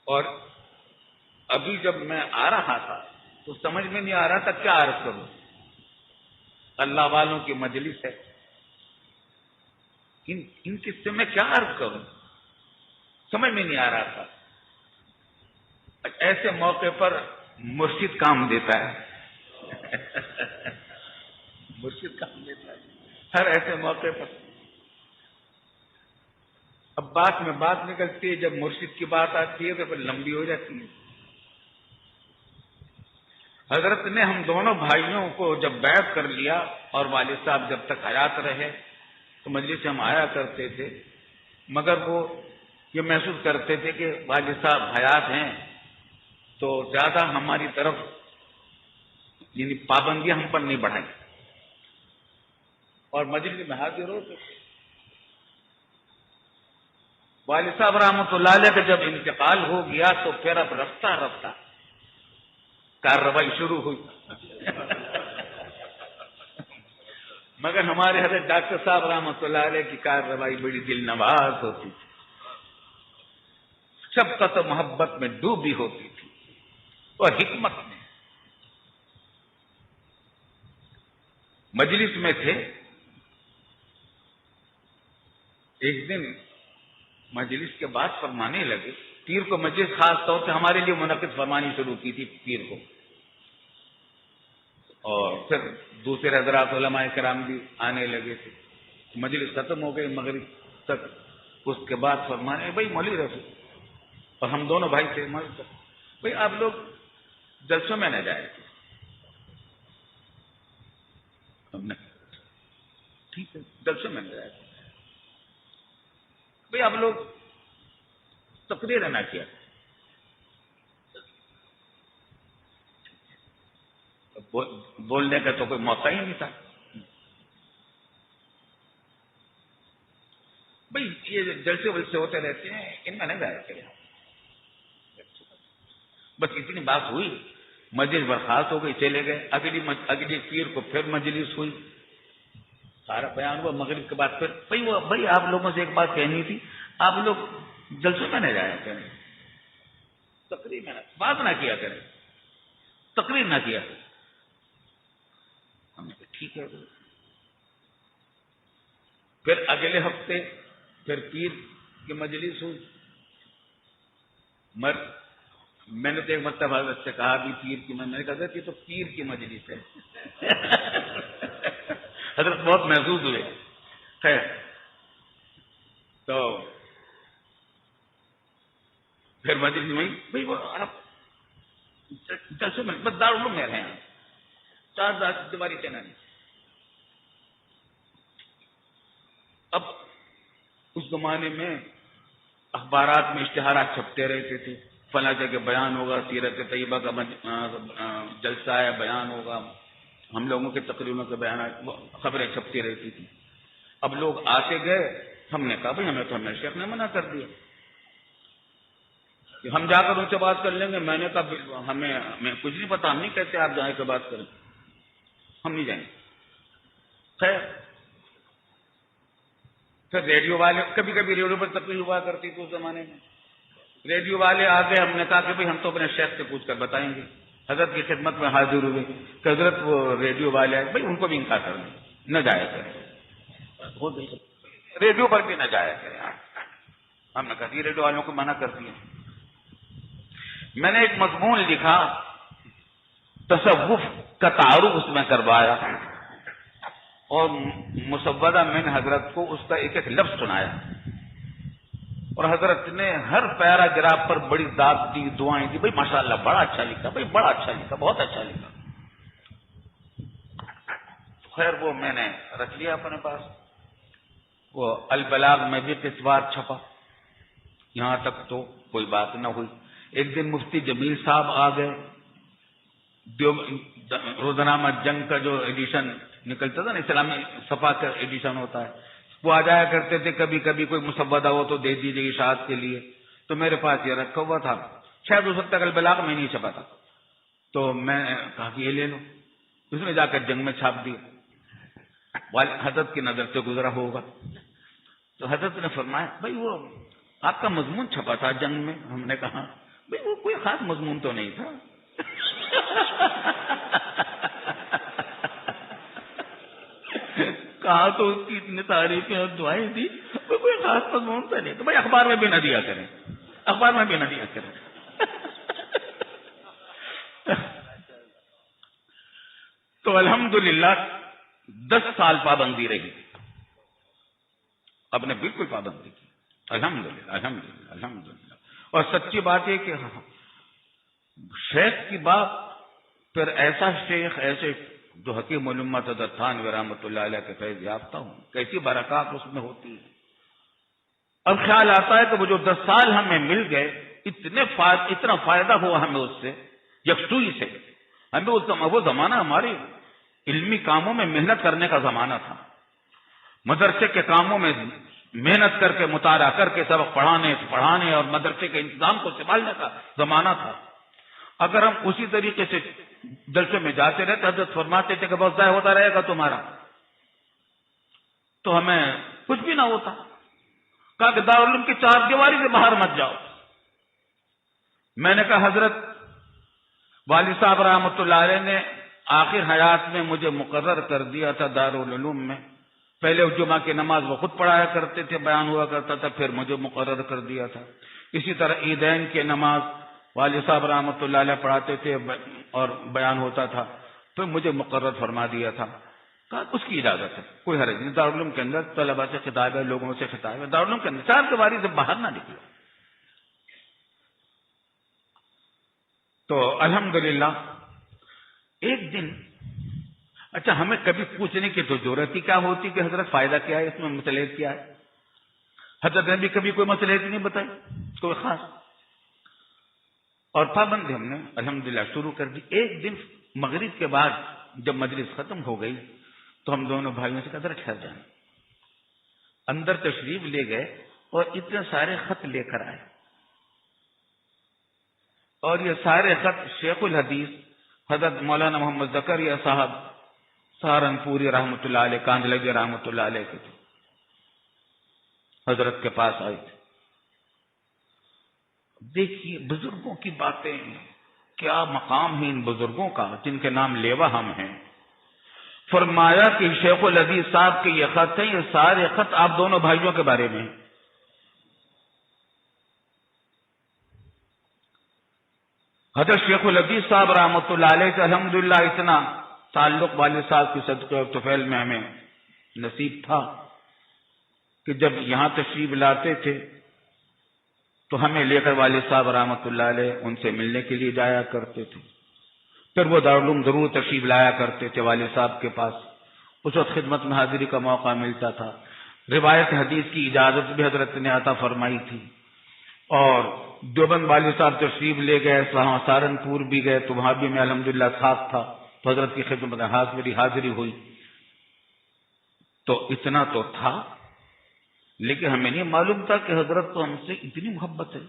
اور ابھی جب میں آ رہا تھا تو سمجھ میں نہیں آ رہا تھا کیا عرض کروں. اللہ والوں کی مجلس ہے، ان قصے میں کیا عرض کروں، سمجھ میں نہیں آ رہا تھا. ایسے موقع پر مرشد کام دیتا ہے مرشد کام دیتا ہے ہر ایسے موقع پر. اب بات میں بات نکلتی ہے، جب مرشد کی بات آتی ہے تو پھر لمبی ہو جاتی ہے. حضرت نے ہم دونوں بھائیوں کو جب بیعت کر لیا اور والد صاحب جب تک حیات رہے تو مجلس سے ہم آیا کرتے تھے، مگر وہ یہ محسوس کرتے تھے کہ والد صاحب حیات ہیں تو زیادہ ہماری طرف یعنی پابندیاں ہم پر نہیں بڑھائیں، اور مجلس میں حاضر ہوتے تھے. والد صاحب رحمۃ اللہ علیہ کا جب انتقال ہو گیا تو پھر اب رفتہ رفتہ کارروائی شروع ہوئی مگر ہمارے حضرت ڈاکٹر صاحب رحمۃ اللہ علیہ کی کارروائی بڑی دل نواز ہوتی تھی، شفقت و محبت میں ڈوبی ہوتی تھی اور حکمت میں. مجلس میں تھے، ایک دن مجلس کے بعد فرمانے لگے. پیر کو مجلس خاص طور سے ہمارے لیے منعقد فرمانی شروع کی تھی پیر کو، اور پھر دوسرے حضرات علماء کرام بھی آنے لگے تھے. مجلس ختم ہو گئی مغرب تک. اس کے بعد فرمانے بھائی مولوی رفیع اور ہم دونوں بھائی تھے، بھائی آپ لوگ جلسوں میں نہ جائے تھے. ہم نے ٹھیک ہے جلسوں میں نہ جائے تھے. بھائی آپ لوگ تقریر نہ کیا، بولنے کا تو کوئی موقع ہی نہیں تھا. بھائی یہ جلسے ولسے ہوتے رہتے ہیں، ان میں نہیں جایا کرے. بس اتنی بات ہوئی، مجلس برخاست ہو گئی، چلے گئے. اگلی پیر کو پھر مجلس ہوئی، سارا بیان ہوا. مغرب کے بعد پھر بھائی آپ لوگوں سے ایک بات کہنی تھی، آپ لوگ جلسوں میں نہ جایا کریں، تقریر میں بات نہ کیا کریں، تقریر نہ کیا کریں. ہم نے کہا ٹھیک ہے. پھر اگلے ہفتے پھر پیر کی مجلس ہوئی. میں نے تو ایک مرتبہ حضرت سے کہا بھی پیر کی میں نے کہا کہ تو پیر کی مجلس ہے حضرت بہت محسوس ہوئے. خیر تو پھر مجلس میں بھائی وہ آپ جلسے میں بس دارالعلوم میں رہے ہیں، 4 دیواری سے نہیں. اب اس زمانے میں اخبارات میں اشتہارات چھپتے رہتے تھے، فلاں جگہ بیان ہوگا، سیرت طیبہ کا جلسہ ہے، بیان ہوگا، ہم لوگوں کے تقریروں کے بیانات خبریں چھپتی رہتی تھی. اب لوگ آتے گئے، ہم نے کہا بھائی ہمیں تو ہمیں شیخ نے منع کر دیا کہ ہم جا کر ان سے بات کر لیں گے. میں نے کہا ہمیں کچھ نہیں پتا، ہم نہیں کہتے آپ جائیں کے بات کریں، ہم نہیں جائیں گے. خیر پھر ریڈیو والے، کبھی کبھی ریڈیو پر تقریر ہوا کرتی تھی اس زمانے میں، ریڈیو والے آ گئے. ہم نے کہا کہ بھائی ہم تو اپنے شیخ سے پوچھ کر بتائیں گے. حضرت کی خدمت میں حاضر ہوئے کہ حضرت وہ ریڈیو والے آئے، بھائی ان کو بھی انکار کر دیں، نہ جایا کریں، ریڈیو پر بھی نہ جایا کریں. ہم نے کہا یہ ریڈیو والوں کو منع کر دیا. میں نے ایک مضمون لکھا، تصوف کا تعارف اس میں کروایا اور مسودہ میں نے حضرت کو اس کا ایک ایک لفظ سنایا، اور حضرت نے ہر پیراگراف پر بڑی داد دی، دعائیں دی. بھائی ماشاءاللہ بڑا اچھا لکھا، بھائی بڑا اچھا لکھا، بہت اچھا لکھا. خیر وہ میں نے رکھ لیا اپنے پاس. وہ البلاغ میں بھی قصوار چھپا. یہاں تک تو کوئی بات نہ ہوئی. ایک دن مفتی جمیل صاحب آ گئے. روزنامہ جنگ کا جو ایڈیشن نکلتا تھا نا، اسلامی صفحہ کا ایڈیشن ہوتا ہے، وہ آ جایا کرتے تھے. کبھی کبھی کوئی مسودہ ہو تو دے دیجیے اشاعت کے لیے. تو میرے پاس یہ رکھا ہوا تھا، شاید اس وقت تک البلاغ میں نہیں چھپا تھا. تو میں نے کہا کہ یہ لے لو. اس نے جا کر جنگ میں چھاپ دیا. حضرت کی نظر سے گزرا ہوگا تو حضرت نے فرمایا بھائی وہ آپ کا مضمون چھپا تھا جنگ میں. ہم نے کہا بھائی وہ کوئی خاص مضمون تو نہیں تھا. کہا تو اس کی اتنی تعریفیں اور دعائیں دی, کوئی خاص مضمون تو نہیں. تو بھائی اخبار میں بھی نہ دیا کریں, اخبار میں بھی نہ دیا کریں. تو الحمدللہ 10 سال پابندی رہی, اب نے بالکل پابندی کی. الحمدللہ الحمدللہ الحمدللہ. اور سچی بات ہے کہ شیخ کی بات, پھر ایسا شیخ, ایسے جو حکیم الامت حضرت تھانوی رحمۃ اللہ علیہ کے فیض یافتہ ہوں, کیسی برکات اس میں ہوتی ہے. اب خیال آتا ہے کہ وہ جو 10 سال ہمیں مل گئے, اتنا فائدہ ہوا ہمیں اس سے, یکسوئی سے. ہمیں وہ زمانہ ہماری علمی کاموں میں محنت کرنے کا زمانہ تھا. مدرسے کے کاموں میں محنت کر کے, مطالعہ کر کے سبق پڑھانے اور مدرسے کے انتظام کو سنبھالنے کا زمانہ تھا. اگر ہم اسی طریقے سے جلسے میں جاتے رہتے, حضرت فرماتے تھے کہ بہت ضائع ہوتا رہے گا تمہارا, تو ہمیں کچھ بھی نہ ہوتا. کہا کہ دارالعلوم کی 4 دیواری سے باہر مت جاؤ. میں نے کہا حضرت والد صاحب رحمۃ اللہ علیہ نے آخر حیات میں مجھے مقرر کر دیا تھا دارالعلوم میں. پہلے جمعہ کی نماز وہ خود پڑھایا کرتے تھے, بیان ہوا کرتا تھا, پھر مجھے مقرر کر دیا تھا. اسی طرح عیدین کی نماز والد صاحب رحمۃ اللہ علیہ پڑھاتے تھے اور بیان ہوتا تھا, پھر مجھے مقرر فرما دیا تھا. کہا اس کی اجازت ہے, کوئی حرج نہیں. دارالعلوم کے اندر طلباء سے خطاب ہے, لوگوں سے خطاب ہے. دارالعلوم کے اندر 4 دیواری سے باہر نہ نکلو. تو الحمدللہ ایک دن, اچھا ہمیں کبھی پوچھنے کی تو ضرورت ہی کیا ہوتی کہ حضرت فائدہ کیا ہے اس میں, مصلحت کیا ہے. حضرت نے بھی کبھی کوئی مصلحت نہیں بتائی کوئی خاص. اور پابندی ہم نے الحمدللہ شروع کر دی. ایک دن مغرب کے بعد جب مجلس ختم ہو گئی تو ہم دونوں بھائیوں سے کہا ٹھہر جائیں. اندر تشریف لے گئے اور اتنے سارے خط لے کر آئے, اور یہ سارے خط شیخ الحدیث حضرت مولانا محمد زکریا صاحب سہارنپوری رحمۃ اللہ علیہ, کاندھلگی رحمۃ اللہ علیہ کے تھے. حضرت کے پاس آئے تھے. دیکھیے بزرگوں کی باتیں, کیا مقام ہے ان بزرگوں کا جن کے نام لیوا ہم ہیں. فرمایا کہ شیخ الحدیث صاحب کے یہ خط ہیں, یہ سارے خط آپ دونوں بھائیوں کے بارے میں. حضرت شیخ الحدیث صاحب رحمۃ اللہ علیہ سے الحمدللہ اتنا تعلق والد صاحب کی صدقے اور طفیل میں ہمیں نصیب تھا کہ جب یہاں تشریف لاتے تھے تو ہمیں لے کر والد صاحب رحمۃ اللہ علیہ ان سے ملنے کے لیے جایا کرتے تھے. پھر وہ دارالعلوم ضرور تشریف لایا کرتے تھے والد صاحب کے پاس. اس وقت خدمت میں حاضری کا موقع ملتا تھا. روایت حدیث کی اجازت بھی حضرت نے عطا فرمائی تھی. اور دیوبند والد صاحب تشریف لے گئے, وہاں سہارنپور بھی گئے تو وہاں بھی میں الحمدللہ ساتھ تھا, تو حضرت کی خدمت میں میری حاضری ہوئی. تو اتنا تو تھا, لیکن ہمیں نہیں معلوم تھا کہ حضرت تو ہم سے اتنی محبت ہے.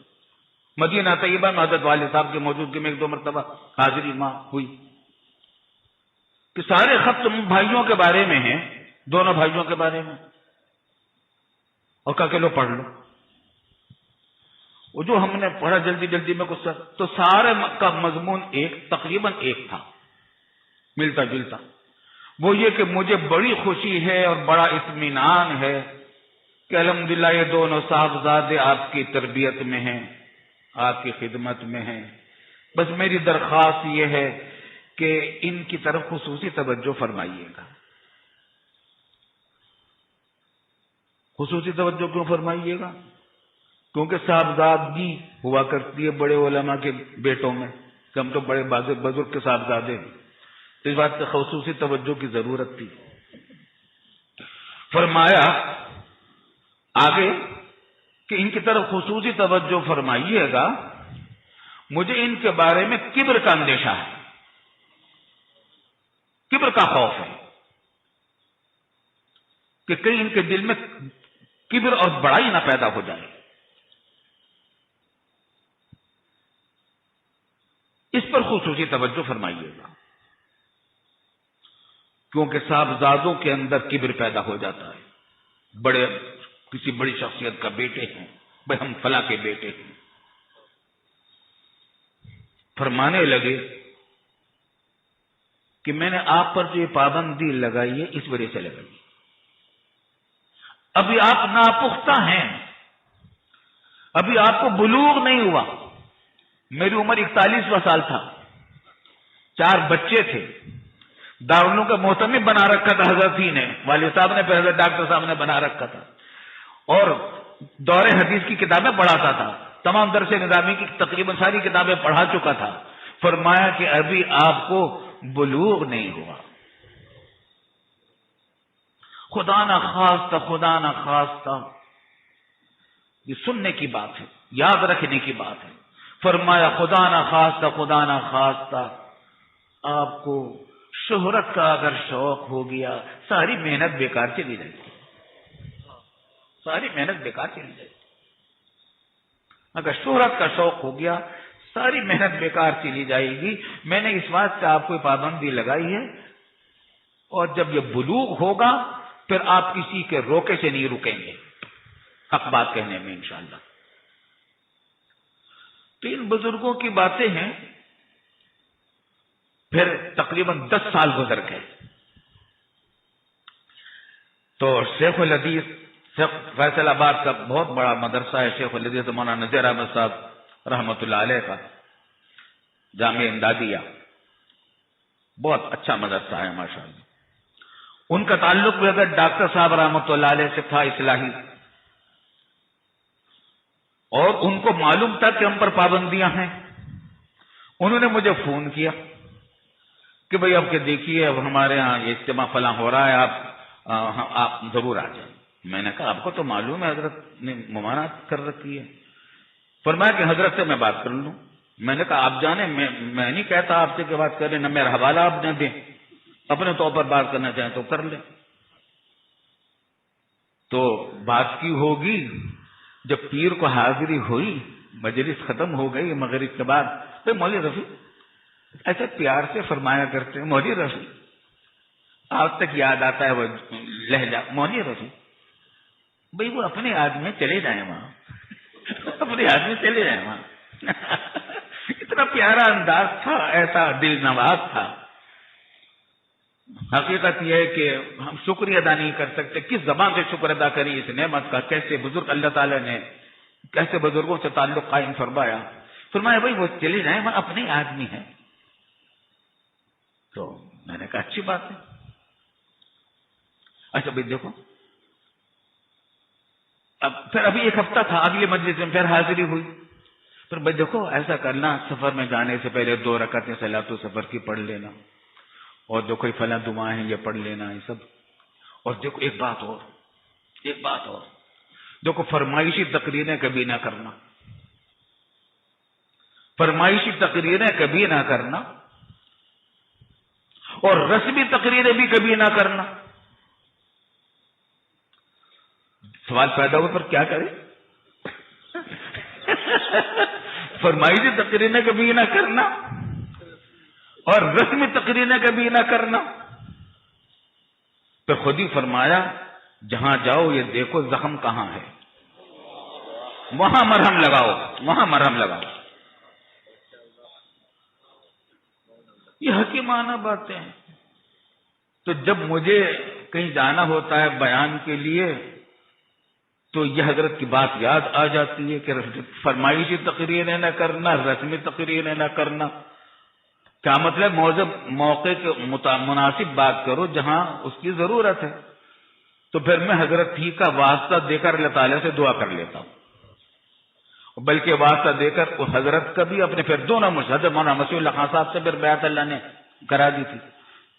مدینہ طیبہ میں حضرت والد صاحب کی موجودگی میں 1-2 مرتبہ حاضری ماں ہوئی کہ سارے خط تم بھائیوں کے بارے میں ہیں, دونوں بھائیوں کے بارے میں, اور کہا کہ لو پڑھ لو. وہ جو ہم نے پڑھا جلدی جلدی میں کچھ, تو سارے کا مضمون تقریباً ایک تھا, ملتا جلتا. وہ یہ کہ مجھے بڑی خوشی ہے اور بڑا اطمینان ہے کہ الحمدللہ یہ دونوں صاحبزادے آپ کی تربیت میں ہیں, آپ کی خدمت میں ہیں. بس میری درخواست یہ ہے کہ ان کی طرف خصوصی توجہ فرمائیے گا. خصوصی توجہ کیوں فرمائیے گا؟ کیونکہ صاحبزادگی ہوا کرتی ہے بڑے علماء کے بیٹوں میں کہ ہم تو بڑے بزرگ کے صاحبزادے ہیں, تو اس بات کی خصوصی توجہ کی ضرورت تھی. فرمایا آگے کہ ان کی طرف خصوصی توجہ فرمائیے گا, مجھے ان کے بارے میں کبر کا اندیشہ ہے, کبر کا خوف ہے کہ کہیں ان کے دل میں کبر اور بڑائی نہ پیدا ہو جائے. اس پر خصوصی توجہ فرمائیے گا, کیونکہ صاحبزادوں کے اندر کبر پیدا ہو جاتا ہے. بڑے کسی بڑی شخصیت کا بیٹے ہیں, بھائی ہم فلاں کے بیٹے ہیں, فرمانے لگے کہ میں نے آپ پر جو یہ پابندی لگائی ہے اس وجہ سے لگائی، ابھی آپ ناپختہ ہیں، ابھی آپ کو بلوغ نہیں ہوا۔ میری عمر 41واں سال تھا، 4 بچے تھے، دارالعلوم کا محتمم بنا رکھا تھا حضرت ہی نے، والد صاحب نے، پھر حضرت ڈاکٹر صاحب نے بنا رکھا تھا، اور دور حدیث کی کتابیں پڑھاتا تھا، تمام درس نظامی کی تقریباً ساری کتابیں پڑھا چکا تھا۔ فرمایا کہ ابھی آپ کو بلوغ نہیں ہوا۔ خدا نہ خواستہ، خدا نہ خواستہ، یہ سننے کی بات ہے، یاد رکھنے کی بات ہے۔ فرمایا خدا نہ خواستہ، خدا نہ خواستہ آپ کو شہرت کا اگر شوق ہو گیا، ساری محنت بیکار چلی جائے گی، ساری محنت بیکار چلی جائے گی۔ اگر شہرت کا شوق ہو گیا، ساری محنت بیکار چلی جائے گی۔ میں نے اس بات سے آپ کو پابندی لگائی ہے، اور جب یہ بلوغ ہوگا پھر آپ کسی کے روکے سے نہیں رکیں گے حق بات کہنے میں انشاءاللہ۔ تو ان بزرگوں کی باتیں ہیں۔ پھر تقریباً 10 سال گزر گئے تو شیخ الحدیث، فیصل آباد کا بہت بڑا مدرسہ ہے شیخ الحدیث مولانا نذیر احمد صاحب رحمۃ اللہ علیہ کا، جامعہ امدادیہ، بہت اچھا مدرسہ ہے ماشاءاللہ۔ ان کا تعلق بھی اگر ڈاکٹر صاحب رحمۃ اللہ علیہ سے تھا اصلاحی، اور ان کو معلوم تھا کہ ہم پر پابندیاں ہیں۔ انہوں نے مجھے فون کیا کہ بھئی اب کہ دیکھیے اب ہمارے ہاں یہ اجتماع فلاں ہو رہا ہے، آپ ضرور آ جائیں۔ میں نے کہا آپ کو تو معلوم ہے حضرت نے ممانعت کر رکھی ہے۔ فرمایا کہ حضرت سے میں بات کر لوں۔ میں نے کہا آپ جانے، میں نہیں کہتا آپ سے کہ بات کریں، نہ میرا حوالہ آپ نہ دیں، اپنے طور پر بات کرنا چاہیں تو کر لیں۔ تو بات کی ہوگی، جب پیر کو حاضری ہوئی، مجلس ختم ہو گئی مغرب کے بعد، تو مولوی رفیع ایسے پیار سے فرمایا کرتے ہیں، مولوی رفیع، آج تک یاد آتا ہے وہ لہجہ، مولوی رفیع بھئی وہ اپنے آدمی چلے جائیں وہاں، اپنے آدمی چلے جائیں وہاں۔ اتنا پیارا انداز تھا، ایسا دل نواز تھا۔ حقیقت یہ ہے کہ ہم شکریہ ادا نہیں کر سکتے، کس زبان سے شکر ادا کریں اس نعمت کا، کیسے بزرگ اللہ تعالیٰ نے کیسے بزرگوں سے تعلق قائم فرمایا۔ فرمایا بھائی وہ چلے جائیں، وہ اپنے آدمی ہیں۔ تو میں نے کہا اچھی بات ہے۔ اچھا بھائی دیکھو، اب پھر ابھی 1 ہفتہ تھا، اگلی مجلس میں پھر حاضری ہوئی۔ پھر بھائی دیکھو ایسا کرنا، سفر میں جانے سے پہلے 2 رکعتیں صلاۃ السفر کی پڑھ لینا، اور جو کوئی فلاں دعائیں ہیں یہ پڑھ لینا، یہ سب۔ اور دیکھو ایک بات اور، دیکھو فرمائشی تقریریں کبھی نہ کرنا، فرمائشی تقریریں کبھی نہ کرنا، اور رسمی تقریریں بھی کبھی نہ کرنا۔ سوال پیدا ہوا پر کیا کرے؟ فرمائشی تقریریں کبھی نہ کرنا اور رسمی تقریریں کبھی نہ کرنا۔ تو خود ہی فرمایا جہاں جاؤ یہ دیکھو زخم کہاں ہے، وہاں مرہم لگاؤ، وہاں مرہم لگاؤ۔ یہ حکیمانہ باتیں ہیں۔ تو جب مجھے کہیں جانا ہوتا ہے بیان کے لیے تو یہ حضرت کی بات یاد آ جاتی ہے کہ فرمائشی تقریریں نہ کرنا، رسمی تقریریں نہ کرنا۔ کیا مطلب؟ موقع کے مناسب بات کرو جہاں اس کی ضرورت ہے۔ تو پھر میں حضرت ہی کا واسطہ دے کر اللہ تعالیٰ سے دعا کر لیتا ہوں، بلکہ واسطہ دے کر حضرت کا بھی اپنے، پھر دونوں حضرت مولانا مسیح اللہ خان صاحب سے پھر بیعت اللہ نے کرا دی تھی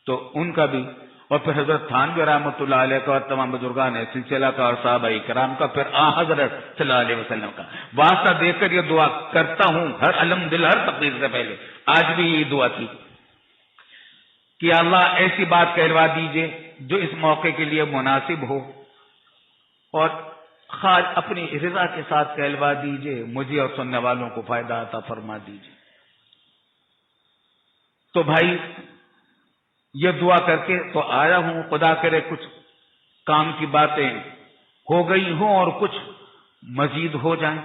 تو ان کا بھی، اور پھر حضرت تھانوی رحمۃ اللہ علیہ کا اور تمام بزرگان سلسلہ کا اور صحابہ کرام کا، پھر حضرت صلی اللہ علیہ وسلم کا واسطہ دے کر یہ دعا کرتا ہوں ہر الحمدللہ ہر تقریر سے پہلے۔ آج بھی یہ دعا کی کہ اللہ ایسی بات کہلوا دیجئے جو اس موقع کے لیے مناسب ہو، اور خاص اپنی رضا کے ساتھ کہلوا دیجئے، مجھے اور سننے والوں کو فائدہ عطا فرما دیجئے۔ تو بھائی یہ دعا کر کے تو آیا ہوں، خدا کرے کچھ کام کی باتیں ہو گئی ہوں اور کچھ مزید ہو جائیں۔